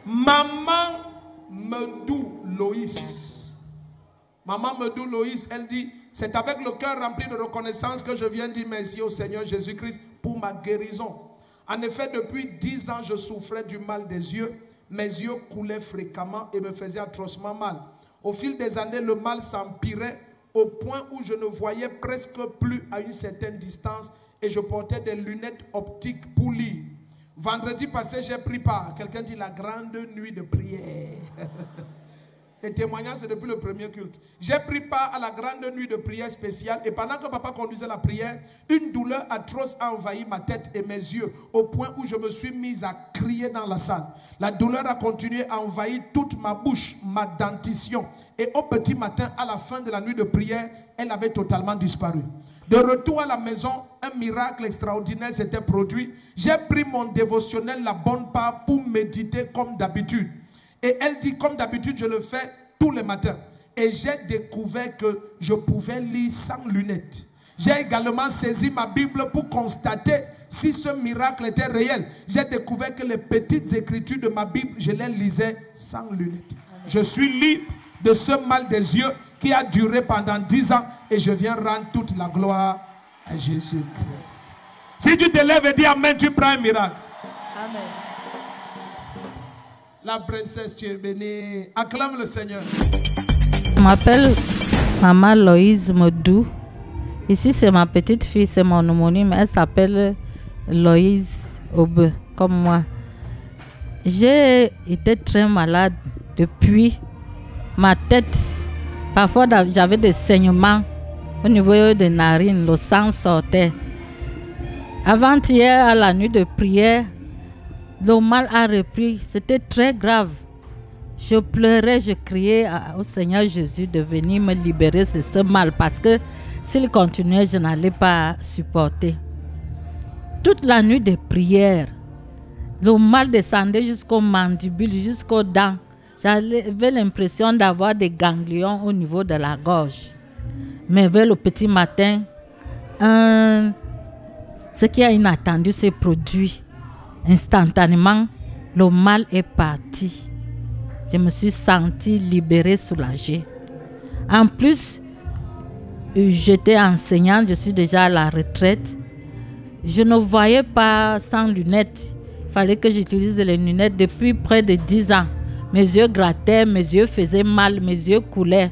Maman Medou Loïs. Maman Medou Loïs, elle dit, c'est avec le cœur rempli de reconnaissance que je viens dire merci au Seigneur Jésus-Christ pour ma guérison. En effet, depuis 10 ans, je souffrais du mal des yeux. Mes yeux coulaient fréquemment et me faisaient atrocement mal. Au fil des années, le mal s'empirait au point où je ne voyais presque plus à une certaine distance et je portais des lunettes optiques pour lire. Vendredi passé, j'ai pris part. Quelqu'un dit la grande nuit de prière. Les témoignages, c'est depuis le premier culte. J'ai pris part à la grande nuit de prière spéciale et pendant que papa conduisait la prière, une douleur atroce a envahi ma tête et mes yeux au point où je me suis mise à crier dans la salle. La douleur a continué à envahir toute ma bouche, ma dentition. Et au petit matin, à la fin de la nuit de prière, elle avait totalement disparu. De retour à la maison, un miracle extraordinaire s'était produit. J'ai pris mon dévotionnel La Bonne Part pour méditer comme d'habitude. Et elle dit, comme d'habitude, je le fais tous les matins. Et j'ai découvert que je pouvais lire sans lunettes. J'ai également saisi ma Bible pour constater si ce miracle était réel. J'ai découvert que les petites écritures de ma Bible, je les lisais sans lunettes. Je suis libre de ce mal des yeux qui a duré pendant 10 ans et je viens rendre toute la gloire à Jésus-Christ. Si tu te lèves et dis Amen, tu prends un miracle. Amen. La princesse, tu es bénie. Acclame le Seigneur. Je m'appelle Maman Loïse Medou. Ici, c'est ma petite fille, c'est mon homonyme. Elle s'appelle Loïse Aube, comme moi. J'ai été très malade depuis ma tête. Parfois, j'avais des saignements au niveau des narines. Le sang sortait. Avant-hier, à la nuit de prière, le mal a repris. C'était très grave. Je pleurais, je criais au Seigneur Jésus de venir me libérer de ce mal parce que s'il continuait, je n'allais pas supporter. Toute la nuit de prière, le mal descendait jusqu'aux mandibules, jusqu'aux dents. J'avais l'impression d'avoir des ganglions au niveau de la gorge. Mais vers le petit matin, ce qui a inattendu s'est produit. Instantanément, le mal est parti. Je me suis sentie libérée, soulagée. En plus, j'étais enseignante, je suis déjà à la retraite. Je ne voyais pas sans lunettes. Il fallait que j'utilise les lunettes depuis près de 10 ans. Mes yeux grattaient, mes yeux faisaient mal, mes yeux coulaient.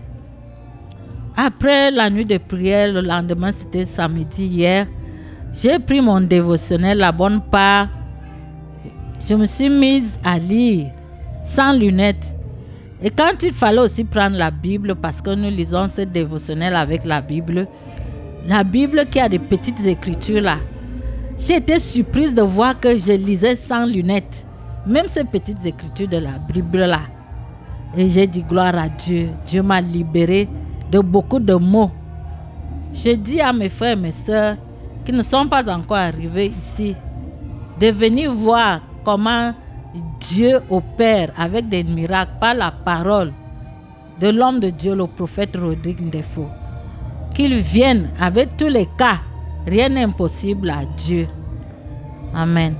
Après la nuit de prière, le lendemain, c'était samedi hier, j'ai pris mon dévotionnel La Bonne Part. Je me suis mise à lire sans lunettes. Et quand il fallait aussi prendre la Bible, parce que nous lisons ce dévotionnel avec la Bible qui a des petites écritures là, j'ai été surprise de voir que je lisais sans lunettes, même ces petites écritures de la Bible là. Et j'ai dit gloire à Dieu. Dieu m'a libérée de beaucoup de mots. Je dis à mes frères et mes sœurs qui ne sont pas encore arrivés ici, de venir voir comment Dieu opère avec des miracles par la parole de l'homme de Dieu, le prophète Rodrigue Ndefo. Qu'ils viennent avec tous les cas. Rien n'est impossible à Dieu. Amen.